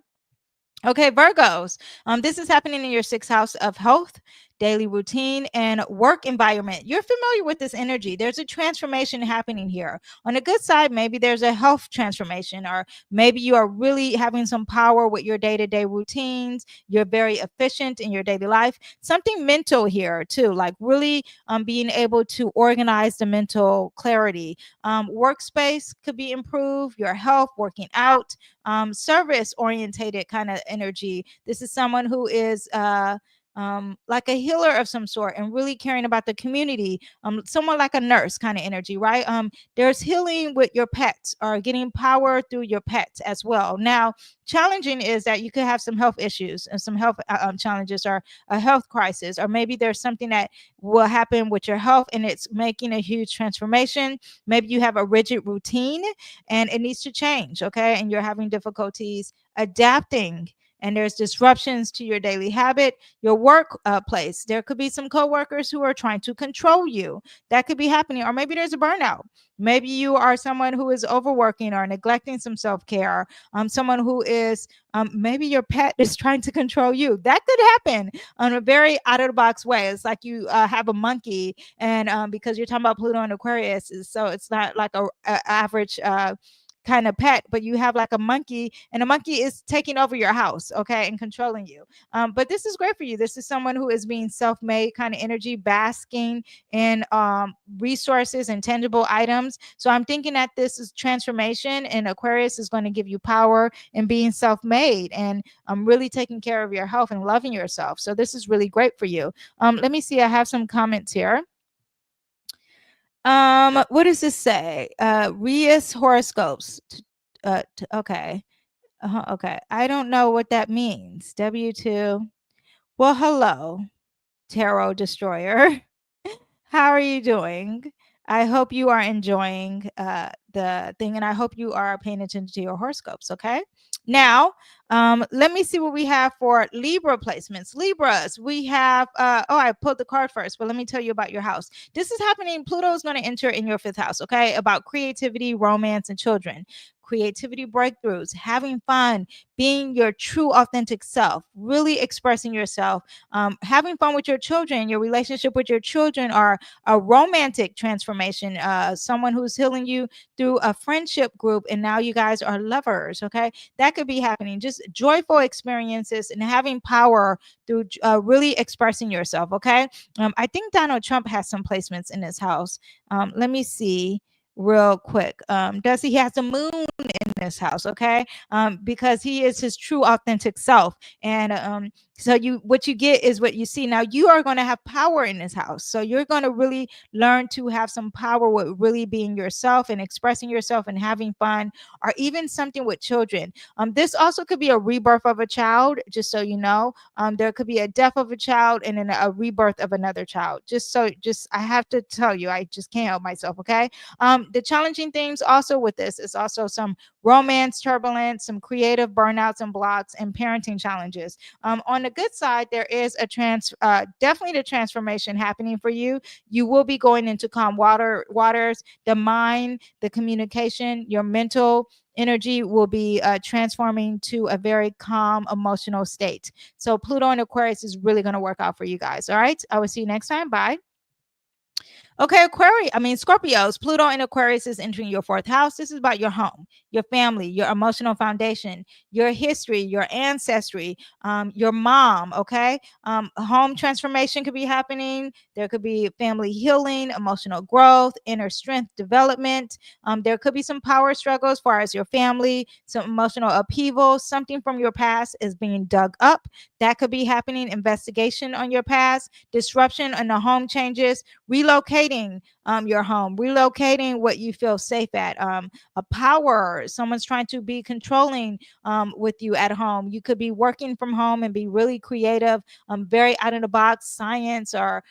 [SPEAKER 1] Okay, Virgos. This is happening in your sixth house of health, daily routine, and work environment. You're familiar with this energy. There's a transformation happening here. On the good side, maybe there's a health transformation, or maybe you are really having some power with your day to day routines. You're very efficient in your daily life. Something mental here, too, like really being able to organize the mental clarity. Workspace could be improved, your health, working out, service orientated kind of energy. This is someone who is like a healer of some sort and really caring about the community. Someone like a nurse kind of energy, right? There's healing with your pets or getting power through your pets as well. Now, challenging is that you could have some health issues and some health challenges, or a health crisis, or maybe there's something that will happen with your health and it's making a huge transformation. Maybe you have a rigid routine and it needs to change, okay? And you're having difficulties adapting, and there's disruptions to your daily habit, your work place. There could be some coworkers who are trying to control you. That could be happening. Or maybe there's a burnout. Maybe you are someone who is overworking or neglecting some self-care. Someone who is maybe your pet is trying to control you. That could happen in a very out of the box way. It's like you have a monkey, and because you're talking about Pluto and Aquarius, so it's not like a average kind of pet, but you have like a monkey, and a monkey is taking over your house, okay, and controlling you. But this is great for you. This is someone who is being self-made kind of energy, basking in resources and tangible items. So I'm thinking that this is transformation, and Aquarius is going to give you power in being self-made and really taking care of your health and loving yourself. So this is really great for you. Let me see. I have some comments here. What does this say? Aquarius Horoscopes. Okay. Okay. I don't know what that means. W2. Well, hello, Tarot Destroyer. How are you doing? I hope you are enjoying the thing, and I hope you are paying attention to your horoscopes. Okay. Now, let me see what we have for Libra placements. Libras, we have, I pulled the card first, but let me tell you about your house. This is happening. Pluto is going to enter in your 5th house, okay? About creativity, romance, and children. Creativity breakthroughs, having fun, being your true authentic self, really expressing yourself, having fun with your children, your relationship with your children, are a romantic transformation, someone who's healing you through a friendship group, and now you guys are lovers, okay? That could be happening. Just joyful experiences and having power through really expressing yourself, okay? I think Donald Trump has some placements in his house. Let me see real quick. Does he has a moon in this house? Okay. Because he is his true authentic self. And so what you get is what you see. Now you are going to have power in this house. So you're going to really learn to have some power with really being yourself and expressing yourself and having fun, or even something with children. This also could be a rebirth of a child, just so you know. There could be a death of a child and then a rebirth of another child. I have to tell you, I just can't help myself. Okay. The challenging things also with this is also some romance turbulence, some creative burnouts and blocks, and parenting challenges. On the good side, there is definitely the transformation happening for you. You will be going into calm waters. The mind, the communication, your mental energy will be transforming to a very calm emotional state. So Pluto and Aquarius is really going to work out for you guys. All right. I will see you next time. Bye. Okay, Scorpios, Pluto in Aquarius is entering your 4th house. This is about your home, your family, your emotional foundation, your history, your ancestry, your mom, okay? Home transformation could be happening. There could be family healing, emotional growth, inner strength development. There could be some power struggles as far as your family, some emotional upheaval, something from your past is being dug up. That could be happening. Investigation on your past, disruption on the home changes, relocating your home, relocating what you feel safe at, a power, someone's trying to be controlling with you at home. You could be working from home and be really creative, very out of the box, science, or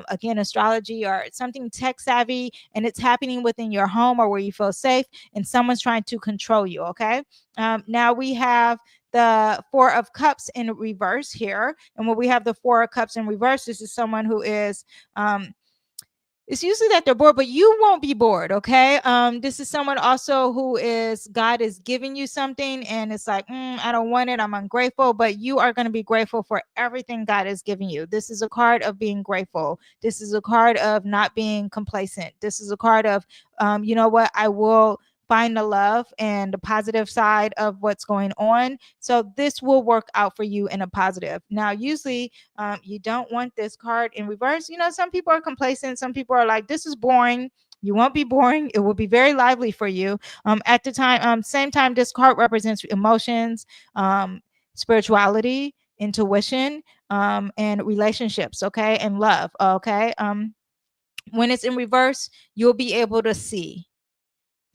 [SPEAKER 1] again, astrology, or something tech savvy, and it's happening within your home or where you feel safe, and someone's trying to control you. Okay. Now we have the 4 of Cups in reverse here. And when we have the 4 of Cups in reverse, this is someone who is it's usually that they're bored, but you won't be bored. Okay. This is someone also who is, God is giving you something and it's like, I don't want it, I'm ungrateful, but you are going to be grateful for everything God is giving you. This is a card of being grateful. This is a card of not being complacent. This is a card of, you know what, I will find the love and the positive side of what's going on. So this will work out for you in a positive. Now, usually you don't want this card in reverse. You know, some people are complacent. Some people are like, this is boring. You won't be boring. It will be very lively for you. At the time, same time, this card represents emotions, spirituality, intuition, and relationships. Okay. And love. Okay. When it's in reverse, you'll be able to see.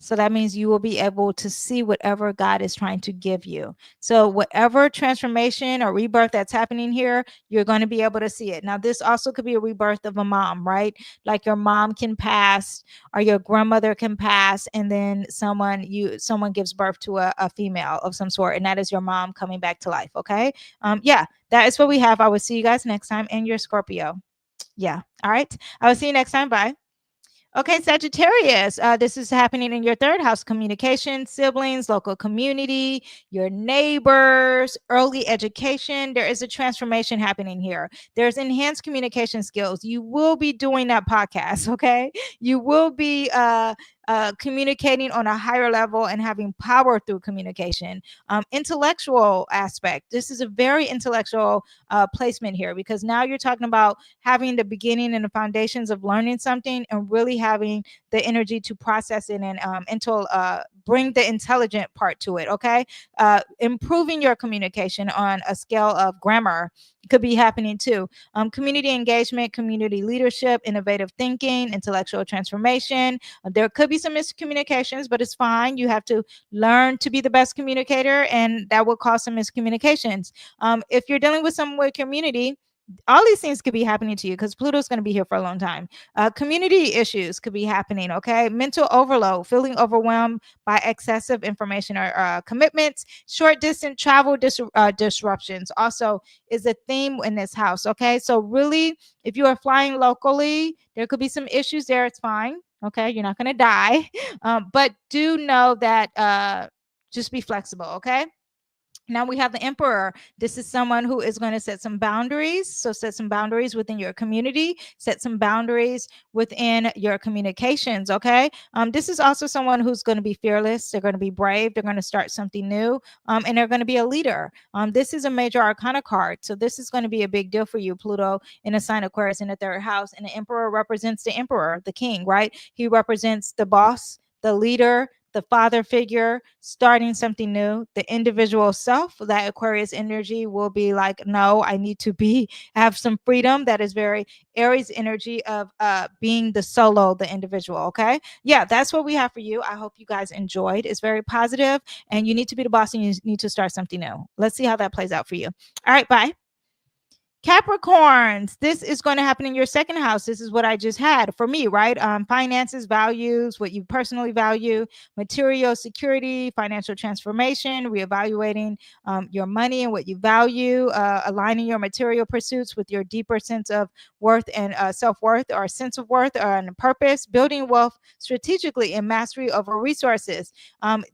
[SPEAKER 1] So that means you will be able to see whatever God is trying to give you. So whatever transformation or rebirth that's happening here, you're going to be able to see it. Now, this also could be a rebirth of a mom, right? Like your mom can pass or your grandmother can pass, and then someone gives birth to a female of some sort, and that is your mom coming back to life. Okay. Yeah, that is what we have. I will see you guys next time. And your Scorpio. Yeah. All right. I will see you next time. Bye. Okay, Sagittarius, this is happening in your 3rd house: communication, siblings, local community, your neighbors, early education. There is a transformation happening here. There's enhanced communication skills. You will be doing that podcast, okay? You will be communicating on a higher level and having power through communication. Intellectual aspect. This is a very intellectual placement here, because now you're talking about having the beginning and the foundations of learning something and really having the energy to process it and bring the intelligent part to it. Okay. Improving your communication on a scale of grammar could be happening too. Community engagement, community leadership, innovative thinking, intellectual transformation. There could be some miscommunications, but it's fine. You have to learn to be the best communicator, and that will cause some miscommunications. If you're dealing with someone with community, all these things could be happening to you because Pluto's going to be here for a long time. Community issues could be happening. Okay, mental overload, feeling overwhelmed by excessive information or commitments. Short distance travel disruptions also is a theme in this house. Okay, so really, if you are flying locally, there could be some issues there. It's fine. Okay, you're not going to die, but do know that just be flexible. Okay. Now we have the emperor. This is someone who is going to set some boundaries. So set some boundaries within your community, set some boundaries within your communications. Okay. This is also someone who's going to be fearless. They're going to be brave. They're going to start something new. And they're going to be a leader. This is a major arcana card. So this is going to be a big deal for you, Pluto, in a sign Aquarius in the third house. And the emperor represents the emperor, the king, right? He represents the boss, the leader, the father figure, starting something new, the individual self. That Aquarius energy will be like, no, I need to have some freedom. That is very Aries energy of being the solo, the individual. Okay. Yeah, that's what we have for you. I hope you guys enjoyed. It's very positive, and you need to be the boss and you need to start something new. Let's see how that plays out for you. All right, bye. Capricorns, this is going to happen in your second house. This is what I just had for me, right? Finances, values, what you personally value, material security, financial transformation, reevaluating your money and what you value, aligning your material pursuits with your deeper sense of worth and self-worth, or sense of worth and purpose, building wealth strategically and mastery over resources.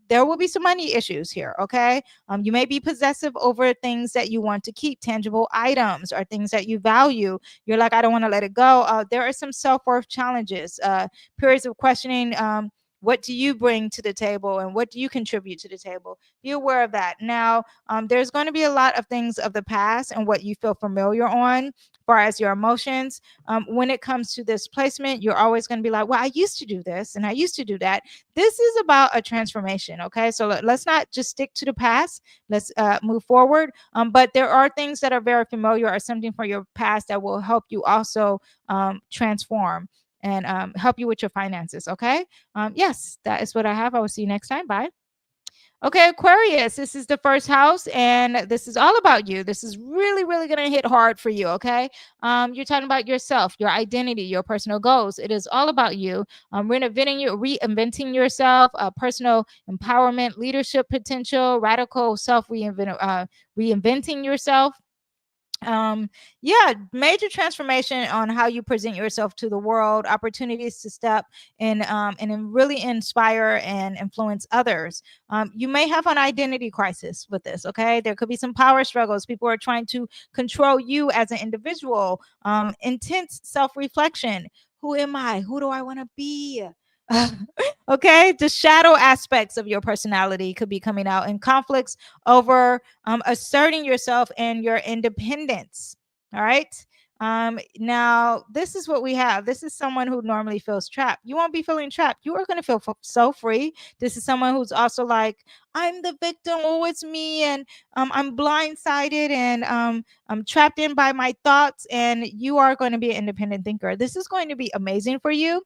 [SPEAKER 1] There will be some money issues here, okay? You may be possessive over things that you want to keep, tangible items or things that you value. You're like, I don't want to let it go. There are some self-worth challenges, periods of questioning. What do you bring to the table and what do you contribute to the table? Be aware of that. Now, there's going to be a lot of things of the past and what you feel familiar on, far as your emotions. When it comes to this placement, you're always going to be like, well, I used to do this and I used to do that. This is about a transformation. Okay. So let's not just stick to the past. Let's move forward. But there are things that are very familiar or something from your past that will help you also transform and help you with your finances. Okay. Yes, that is what I have. I will see you next time. Bye. Okay, Aquarius, this is the first house, and this is all about you. This is really, really going to hit hard for you, okay? You're talking about yourself, your identity, your personal goals. It is all about you. Reinventing yourself, personal empowerment, leadership potential, radical reinventing yourself. Yeah, major transformation on how you present yourself to the world, opportunities to step in and then really inspire and influence others. You may have an identity crisis with this. Okay, there could be some power struggles. People are trying to control you as an individual. Intense self-reflection. Who am I? Who do I want to be? Okay, the shadow aspects of your personality could be coming out, and conflicts over asserting yourself and your independence. All right. Now, this is what we have. This is someone who normally feels trapped. You won't be feeling trapped. You are going to feel so free. This is someone who's also like, I'm the victim. Oh, it's me. And I'm blindsided and I'm trapped in by my thoughts. And you are going to be an independent thinker. This is going to be amazing for you.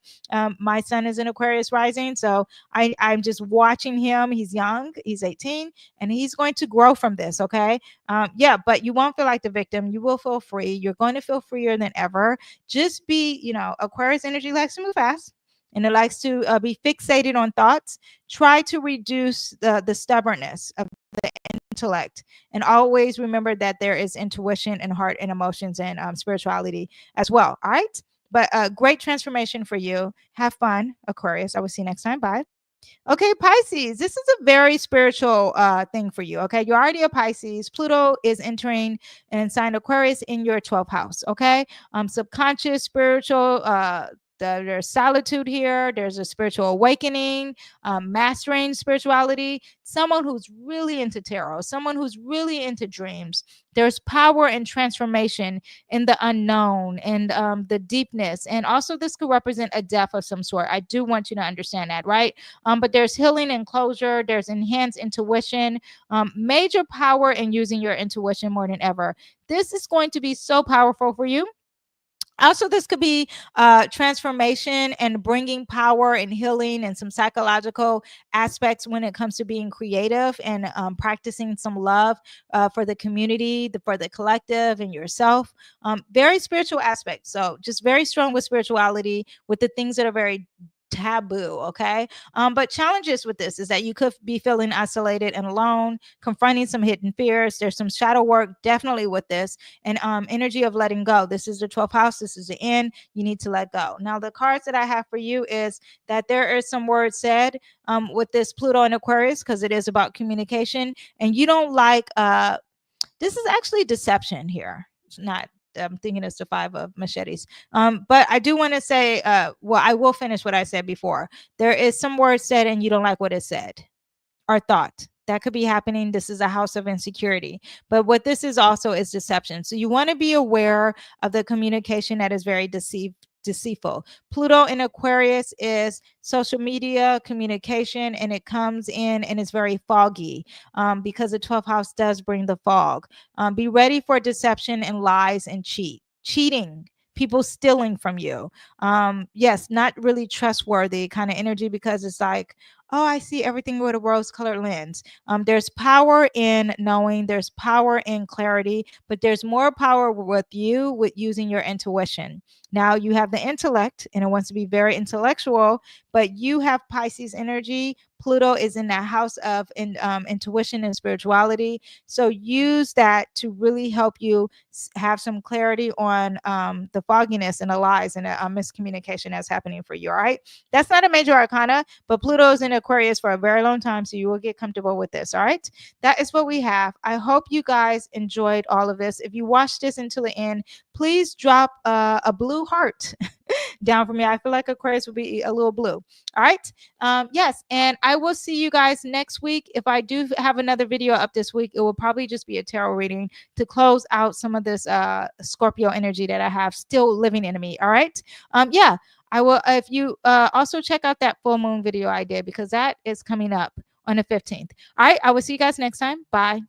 [SPEAKER 1] My son is an Aquarius rising. So I'm just watching him. He's young. He's 18 and he's going to grow from this. Okay. Yeah, but you won't feel like the victim. You will feel free. You're going to feel freer than ever. Just be, Aquarius energy likes to move fast and it likes to be fixated on thoughts. Try to reduce the stubbornness of the intellect and always remember that there is intuition and heart and emotions and spirituality as well. All right. But great transformation for you. Have fun, Aquarius. I will see you next time. Bye. Okay, Pisces, this is a very spiritual thing for you. Okay, you're already a Pisces. Pluto is entering and sign Aquarius in your 12th house. Okay, subconscious, spiritual. There's solitude here. There's a spiritual awakening, mastering spirituality. Someone who's really into tarot, someone who's really into dreams. There's power and transformation in the unknown and the deepness. And also, this could represent a death of some sort. I do want you to understand that, right? But there's healing and closure. There's enhanced intuition, major power in using your intuition more than ever. This is going to be so powerful for you. Also, this could be transformation and bringing power and healing and some psychological aspects when it comes to being creative and practicing some love for the community, for the collective, and yourself. Very spiritual aspects. So, just very strong with spirituality, with the things that are very taboo. Okay. But challenges with this is that you could be feeling isolated and alone, confronting some hidden fears. There's some shadow work definitely with this, and energy of letting go. This is the 12th house. This is the end. You need to let go. Now, the cards that I have for you is that there is some words said with this Pluto and Aquarius, because it is about communication, and you don't like this is actually deception here. It's not. I'm thinking it's the 5 of machetes. But I do want to say, well, I will finish what I said before. There is some words said and you don't like what it said or thought. That could be happening. This is a house of insecurity. But what this is also is deception. So you want to be aware of the communication that is very deceitful. Pluto in Aquarius is social media communication, and it comes in and it's very foggy because the 12th house does bring the fog. Be ready for deception and lies and cheating. People stealing from you. Yes, not really trustworthy kind of energy, because it's like, oh, I see everything with a rose colored lens. There's power in knowing, there's power in clarity, but there's more power with you with using your intuition. Now you have the intellect and it wants to be very intellectual, but you have Pisces energy. Pluto is in that house of intuition and spirituality. So use that to really help you have some clarity on the fogginess and the lies and the miscommunication that's happening for you. All right. That's not a major arcana, but Pluto's in Aquarius for a very long time. So you will get comfortable with this. All right. That is what we have. I hope you guys enjoyed all of this. If you watched this until the end, please drop a blue heart down for me. I feel like Aquarius will be a little blue. All right. Yes. And I will see you guys next week. If I do have another video up this week, it will probably just be a tarot reading to close out some of this Scorpio energy that I have still living in me. All right. Yeah. I will. If you also check out that full moon video I did, because that is coming up on the 15th. All right. I will see you guys next time. Bye.